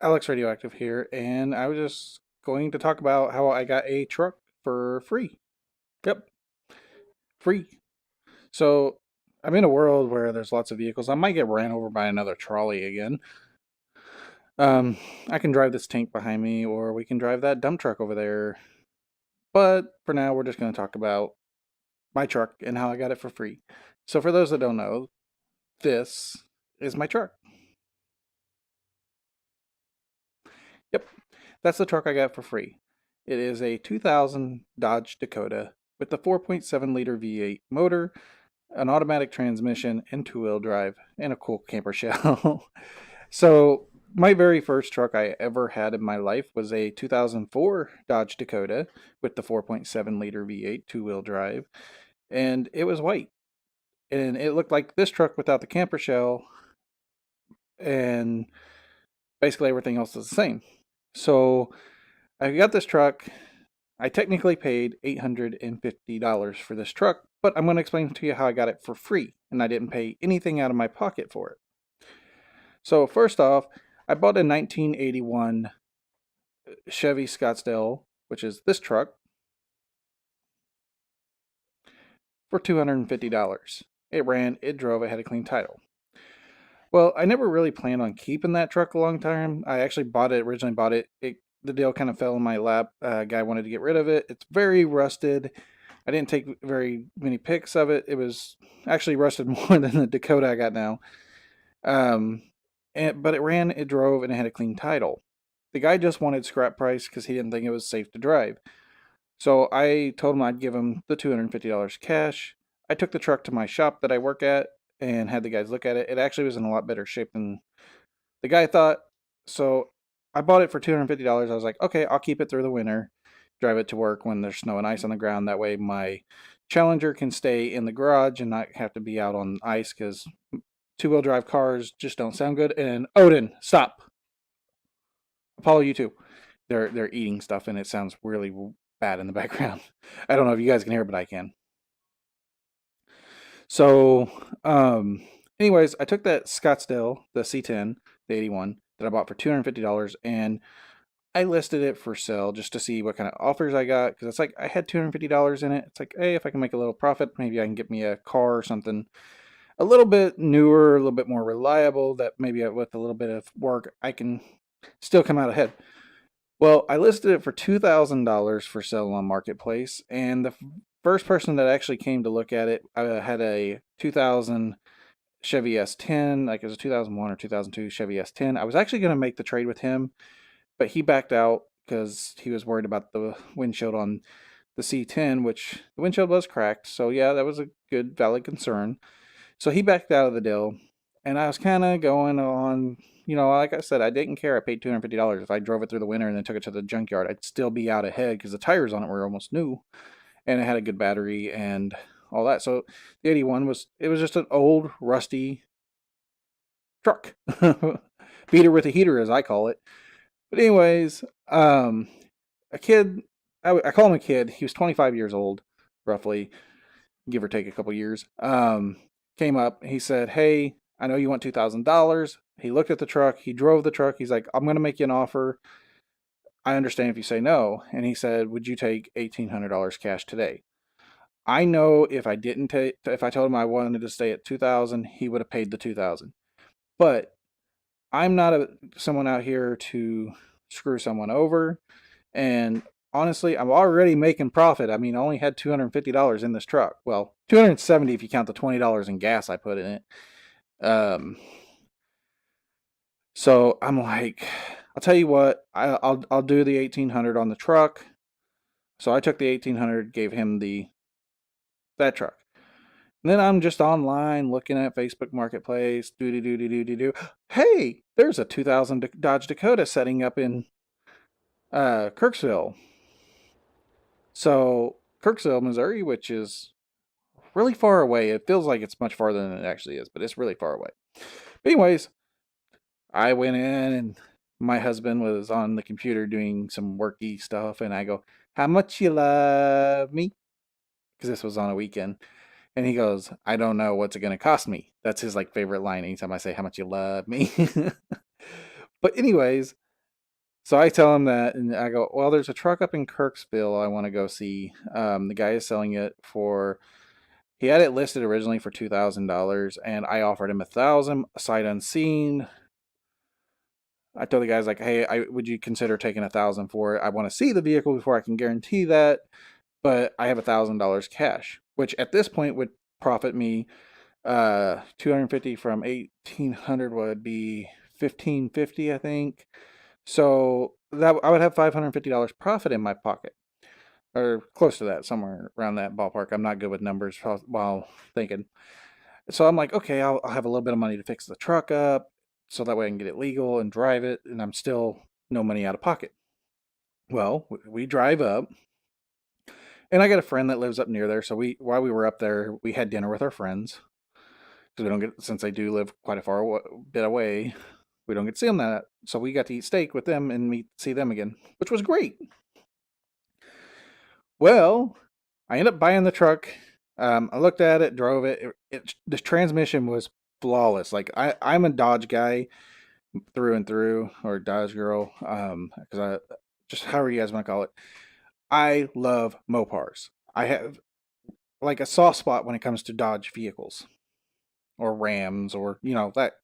Alex Radioactive here, and I was just going to talk about how I got a truck for free. Yep, free. So I'm in a world where there's lots of vehicles. I might get ran over by another trolley again. Um, I can drive this tank behind me, or we can drive that dump truck over there. But for now, we're just going to talk about my truck and how I got it for free. So for those that don't know, this is my truck. Yep, that's the truck I got for free. It is a 2000 Dodge Dakota with the 4.7 liter V8 motor, an automatic transmission, and two-wheel drive, and a cool camper shell. So, my very first truck I ever had in my life was a 2004 Dodge Dakota with the 4.7 liter V8 two-wheel drive, and it was white. And it looked like this truck without the camper shell, and basically everything else is the same. So, I got this truck. I technically paid $850 for this truck, but I'm going to explain to you how I got it for free, and I didn't pay anything out of my pocket for it. So first off, I bought a 1981 Chevy Scottsdale, which is this truck, for $250. It ran, it drove, it had a clean title. Well, I never really planned on keeping that truck a long time. I actually originally bought it. The deal kind of fell in my lap. Guy wanted to get rid of it. It's very rusted. I didn't take very many pics of it. It was actually rusted more than the Dakota I got now. Um, but it ran, it drove, and it had a clean title. The guy just wanted scrap price because he didn't think it was safe to drive. So I told him I'd give him the $250 cash. I took the truck to my shop that I work at and had the guys look at it. It actually was in a lot better shape than the guy thought. So I bought it for $250. I was like, okay, I'll keep it through the winter, drive it to work when there's snow and ice on the ground. That way my Challenger can stay in the garage and not have to be out on ice because two-wheel drive cars just don't sound good. And Odin, stop. Apollo, you too. They're eating stuff and it sounds really bad in the background. I don't know if you guys can hear it, but I can. So, anyways, I took that Scottsdale, the C10, the 81 that I bought for $250, and I listed it for sale just to see what kind of offers I got because it's like I had $250 in it. It's like, hey, if I can make a little profit, maybe I can get me a car or something a little bit newer, a little bit more reliable. That maybe with a little bit of work, I can still come out ahead. Well, I listed it for $2,000 for sale on Marketplace, and the first person that actually came to look at it had a 2000 Chevy S10, like it was a 2001 or 2002 Chevy S10. I was actually going to make the trade with him, but he backed out because he was worried about the windshield on the C10, which the windshield was cracked. So yeah, that was a good, valid concern. So he backed out of the deal, and I was kind of going on, like I said, I didn't care. I paid $250. If I drove it through the winter and then took it to the junkyard, I'd still be out ahead because the tires on it were almost new, and it had a good battery and all that. So the 81 was just an old, rusty truck, beater with a heater, as I call it. But anyways, a kid, I call him a kid. He was 25 years old, roughly, give or take a couple years, came up. He said, hey, I know you want $2,000. He looked at the truck. He drove the truck. He's like, I'm going to make you an offer. I understand if you say no. And he said, would you take $1,800 cash today? I know if I didn't take, if I told him I wanted to stay at 2,000, he would have paid the 2,000. But I'm not someone out here to screw someone over. And honestly, I'm already making profit. I mean, I only had $250 in this truck. Well, 270 if you count the $20 in gas I put in it. Um, so I'm like, I'll tell you what, I'll do the 1800 on the truck. So I took the 1800, gave him the that truck. And then I'm just online looking at Facebook Marketplace. Do do do do do do do. Hey, there's a 2000 Dodge Dakota setting up in Kirksville. So Kirksville, Missouri, which is really far away. It feels like it's much farther than it actually is, but it's really far away. But anyways, I went in and my husband was on the computer doing some worky stuff, and I go, "How much you love me?" Because this was on a weekend, and he goes, "I don't know what's it gonna cost me." That's his like favorite line anytime I say, "How much you love me." But anyways, So I tell him that, and I go, well, there's a truck up in Kirksville I want to go see. The guy is selling it for. He had it listed originally for $2,000, and I offered him 1,000 sight unseen. I told the guys like, hey, would you consider taking 1,000 for it? I want to see the vehicle before I can guarantee that, but I have $1,000 cash, which at this point would profit me 250 from 1,800 would be 1,550, I think. So that I would have $550 profit in my pocket, or close to that, somewhere around that ballpark. I'm not good with numbers while thinking. So I'm like, okay, I'll have a little bit of money to fix the truck up, so that way I can get it legal and drive it, and I'm still no money out of pocket. Well, we drive up, and I got a friend that lives up near there. So while we were up there, we had dinner with our friends because we don't get since they do live quite a bit away. We don't get to see them that, so we got to eat steak with them and see them again, which was great. Well, I ended up buying the truck. I looked at it, drove it. The transmission was flawless. Like I'm a Dodge guy through and through, or Dodge girl, because I just however you guys want to call it. I love Mopars. I have like a soft spot when it comes to Dodge vehicles or Rams or that.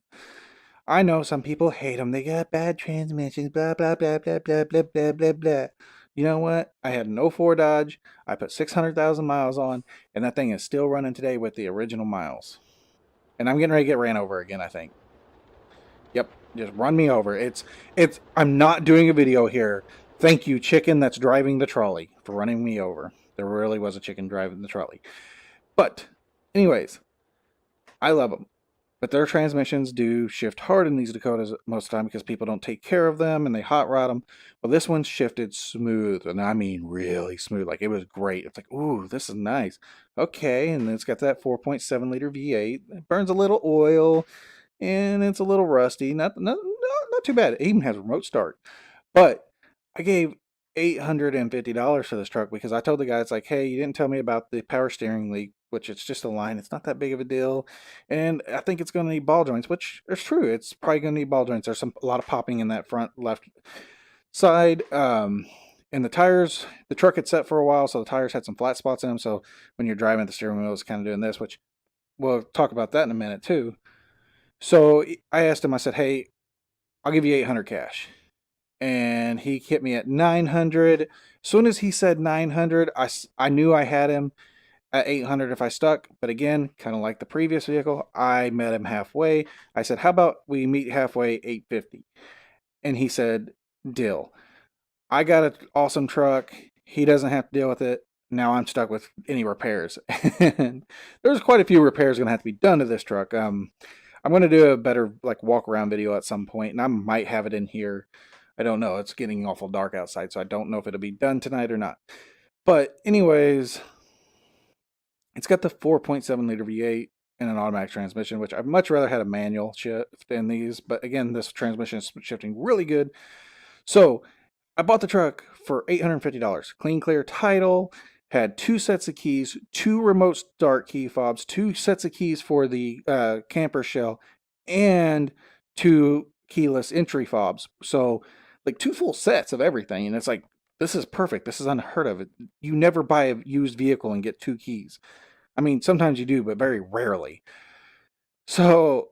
I know some people hate them. They got bad transmissions. Blah blah blah blah blah blah blah blah blah. You know what? I had an '04 Dodge. I put 600,000 miles on, and that thing is still running today with the original miles. And I'm getting ready to get ran over again, I think. Yep, just run me over. It's. I'm not doing a video here. Thank you, chicken that's driving the trolley, for running me over. There really was a chicken driving the trolley. But, anyways, I love them. But their transmissions do shift hard in these Dakotas most of the time because people don't take care of them and they hot rod them. Well, this one shifted smooth, and I mean really smooth. Like, it was great. It's like, ooh, this is nice. Okay, and then it's got that 4.7 liter V8. It burns a little oil, and it's a little rusty. Not too bad. It even has a remote start. But I gave $850 for this truck because I told the guy, it's like, hey, you didn't tell me about the power steering leak, which it's just a line. It's not that big of a deal. And I think it's going to need ball joints, which is true. It's probably going to need ball joints. There's a lot of popping in that front left side. And the tires, the truck had set for a while, so the tires had some flat spots in them. So when you're driving, the steering wheel is kind of doing this, which we'll talk about that in a minute too. So I asked him, I said, hey, I'll give you 800 cash. And he hit me at 900. As soon as he said 900, I knew I had him at 800 if I stuck. But again, kind of like the previous vehicle, I met him halfway. I said, how about we meet halfway, 850? And he said, deal. I got an awesome truck. He doesn't have to deal with it. Now I'm stuck with any repairs. And there's quite a few repairs going to have to be done to this truck. I'm going to do a better like walk around video at some point, and I might have it in here. I don't know. It's getting awful dark outside, so I don't know if it'll be done tonight or not. But anyways, it's got the 4.7 liter V8 and an automatic transmission, which I'd much rather had a manual shift than these. But again, this transmission is shifting really good. So I bought the truck for $850. Clean, clear title. Had 2 sets of keys, 2 remote start key fobs, 2 sets of keys for the camper shell, and 2 keyless entry fobs. So, like 2 full sets of everything. And it's like, this is perfect. This is unheard of. You never buy a used vehicle and get 2 keys. I mean, sometimes you do, but very rarely. So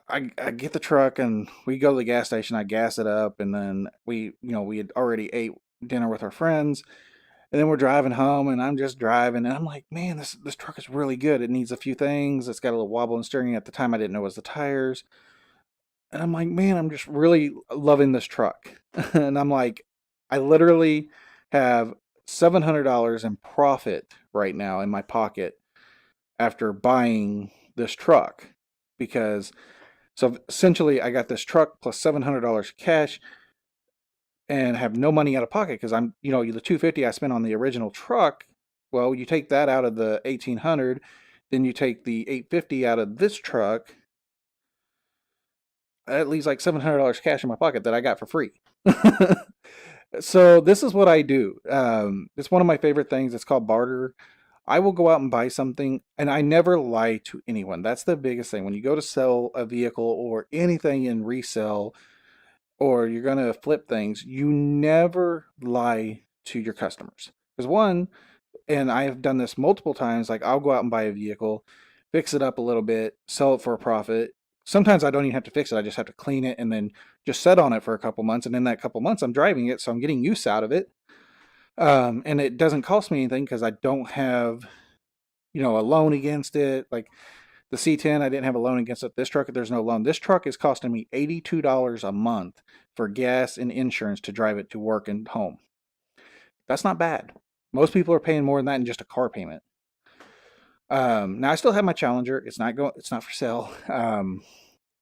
I get the truck and we go to the gas station. I gas it up, and then we had already ate dinner with our friends, and then we're driving home, and I'm just driving, and I'm like, man, this truck is really good. It needs a few things. It's got a little wobble and steering. At the time, I didn't know it was the tires, and I'm like, man, I'm just really loving this truck, and I'm like, I literally have $700 in profit right now in my pocket after buying this truck because so essentially I got this truck plus $700 cash and have no money out of pocket because I'm the 250 I spent on the original truck. Well, you take that out of the 1800, then you take the 850 out of this truck. That leaves like $700 cash in my pocket that I got for free. So this is what I do. It's one of my favorite things. It's called barter. I will go out and buy something, and I never lie to anyone. That's the biggest thing. When you go to sell a vehicle or anything in resell, or you're going to flip things, you never lie to your customers. Because one, and I have done this multiple times, like I'll go out and buy a vehicle, fix it up a little bit, sell it for a profit. Sometimes I don't even have to fix it. I just have to clean it and then just set on it for a couple months. And in that couple months, I'm driving it. So I'm getting use out of it. And it doesn't cost me anything because I don't have, a loan against it. Like the C10, I didn't have a loan against it. This truck, there's no loan. This truck is costing me $82 a month for gas and insurance to drive it to work and home. That's not bad. Most people are paying more than that in just a car payment. Now I still have my Challenger. It's not going. It's not for sale.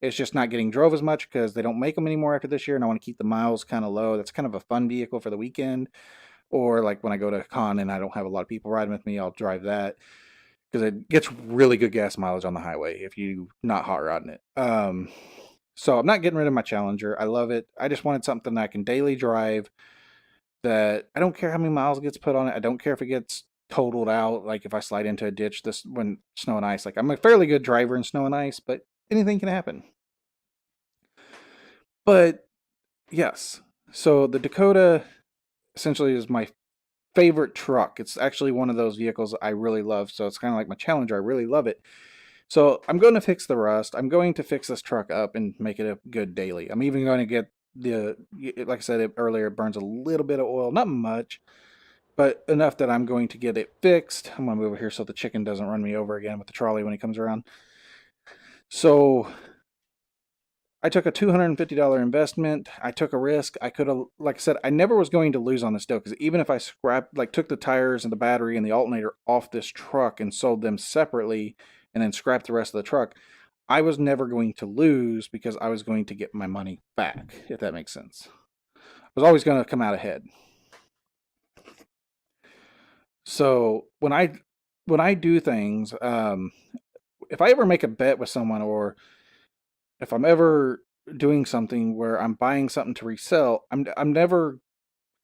It's just not getting drove as much because they don't make them anymore after this year, and I want to keep the miles kind of low. That's kind of a fun vehicle for the weekend, or like when I go to a con and I don't have a lot of people riding with me, I'll drive that because it gets really good gas mileage on the highway if you not hot rodding it. So I'm not getting rid of my Challenger. I love it. I just wanted something that I can daily drive. That I don't care how many miles gets put on it. I don't care if it gets totaled out. Like if I slide into a ditch this when snow and ice. Like I'm a fairly good driver in snow and ice, but anything can happen. But yes, so the Dakota essentially is my favorite truck. It's actually one of those vehicles I really love. So it's kind of like my Challenger. I really love it. So I'm going to fix the rust. I'm going to fix this truck up and make it a good daily. I'm even going to get like I said earlier, it burns a little bit of oil, not much, but enough that I'm going to get it fixed. I'm going to move over here so the chicken doesn't run me over again with the trolley when he comes around. So I took a $250 investment. I took a risk. I could have, like I said, I never was going to lose on this deal because even if I scrapped, like took the tires and the battery and the alternator off this truck and sold them separately and then scrapped the rest of the truck, I was never going to lose because I was going to get my money back, if that makes sense. I was always going to come out ahead. So when I do things, if I ever make a bet with someone, or if I'm ever doing something where I'm buying something to resell, I'm never.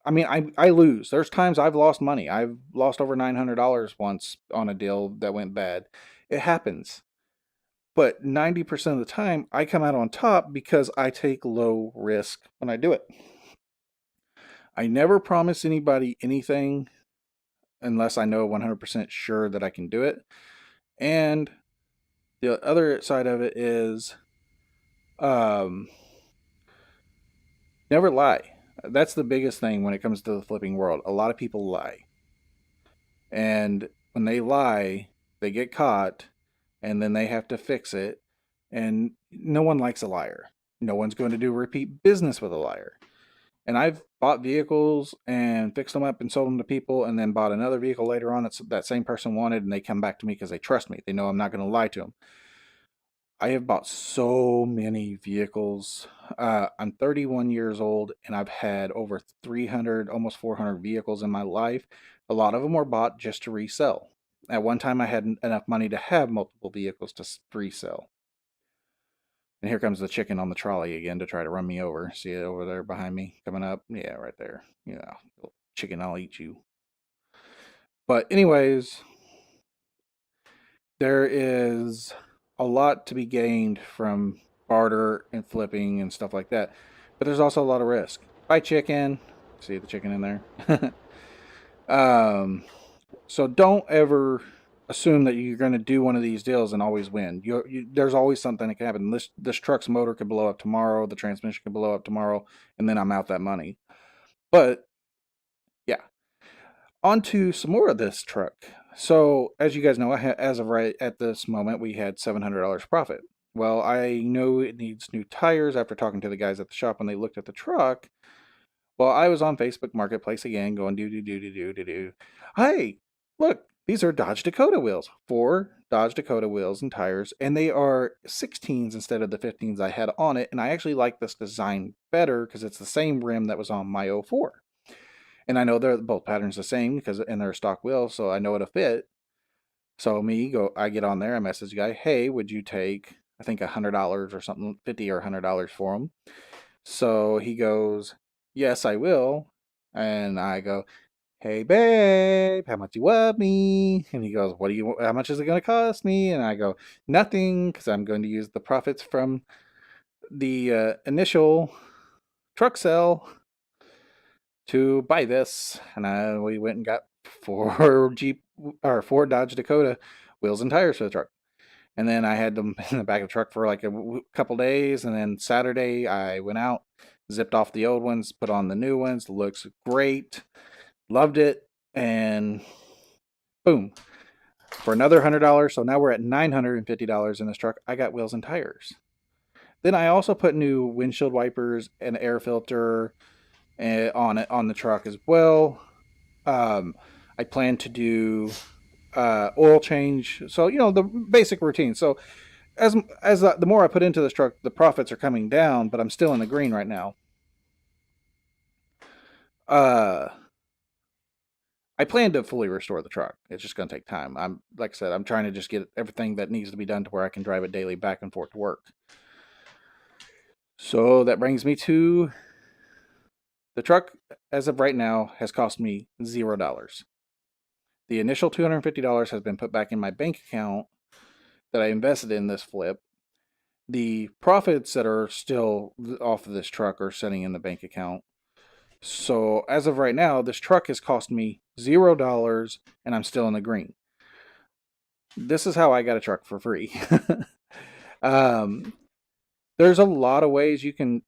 I mean, I lose. There's times I've lost money. I've lost over $900 once on a deal that went bad. It happens. But 90% of the time, I come out on top because I take low risk when I do it. I never promise anybody anything unless I know 100% sure that I can do it. And the other side of it is um, never lie. That's the biggest thing when it comes to the flipping world. A lot of people lie. And when they lie, they get caught and then they have to fix it. And no one likes a liar. No one's going to do repeat business with a liar. And I've bought vehicles and fixed them up and sold them to people and then bought another vehicle later on that same person wanted, and they come back to me because they trust me. They know I'm not going to lie to them. I have bought so many vehicles. I'm 31 years old and I've had over 300, almost 400 vehicles in my life. A lot of them were bought just to resell. At one time, I had enough money to have multiple vehicles to resell. And here comes the chicken on the trolley again to try to run me over. See it over there behind me coming up? Yeah, right there. Yeah, chicken, I'll eat you. But, anyways, there is a lot to be gained from barter and flipping and stuff like that. But there's also a lot of risk. Buy chicken. See the chicken in there? So don't ever assume that you're going to do one of these deals and always win. There's always something that can happen. This truck's motor could blow up tomorrow. The transmission could blow up tomorrow, and then I'm out that money. But yeah, on to some more of this truck. So, as you guys know, as of right at this moment, we had $700 profit. Well, I know it needs new tires after talking to the guys at the shop when they looked at the truck. Well, I was on Facebook Marketplace again, going do. Hey, look, these are Dodge Dakota wheels. 4 Dodge Dakota wheels and tires, and they are 16s instead of the 15s I had on it. And I actually like this design better because it's the same rim that was on my 04. And I know they're both patterns the same because and they're stock wheels, so I know it'll fit. So I get on there, I message the guy, hey, would you take I think $100 or something, 50 or $100 for them? So he goes, yes, I will. And I go, hey babe, how much you want me? And he goes, how much is it going to cost me? And I go, nothing, because I'm going to use the profits from the initial truck sale to buy this, and we went and got four Jeep or four Dodge Dakota wheels and tires for the truck. And then I had them in the back of the truck for like a couple days, and then Saturday I went out, zipped off the old ones, put on the new ones. Looks great, loved it, and boom, for another $100. So now we're at $950 in this truck. I got wheels and tires. Then I also put new windshield wipers and air filter on the truck as well. I plan to do oil change, so the basic routine. So as the more I put into this truck, the profits are coming down, but I'm still in the green right now. I plan to fully restore the truck. It's just going to take time. Like I said, I'm trying to just get everything that needs to be done to where I can drive it daily back and forth to work. So that brings me to the truck. As of right now, has cost me $0. The initial $250 has been put back in my bank account that I invested in this flip. The profits that are still off of this truck are sitting in the bank account. So as of right now, this truck has cost me $0 and I'm still in the green. This is how I got a truck for free. There's a lot of ways you can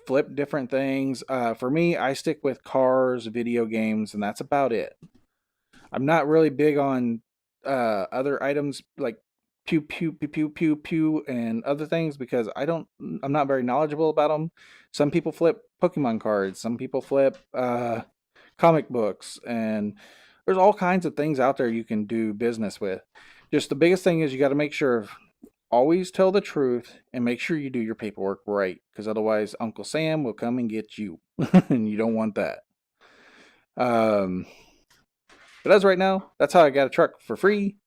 flip different things. For me, I stick with cars, video games, and that's about it. I'm not really big on other items like pew pew pew pew pew pew and other things because I'm not very knowledgeable about them. Some people flip Pokemon cards, some people flip comic books, and there's all kinds of things out there you can do business with. Just the biggest thing is you got to make sure always tell the truth and make sure you do your paperwork right because otherwise Uncle Sam will come and get you and you don't want that. But as right now, that's how I got a truck for free.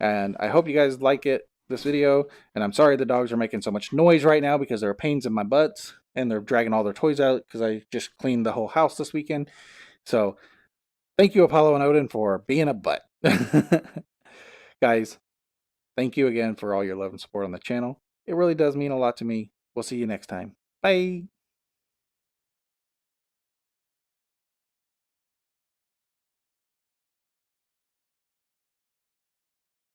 And I hope you guys like this video. And I'm sorry the dogs are making so much noise right now because they're pains in my butts and they're dragging all their toys out because I just cleaned the whole house this weekend. So thank you, Apollo and Odin, for being a butt. Guys, thank you again for all your love and support on the channel. It really does mean a lot to me. We'll see you next time. Bye.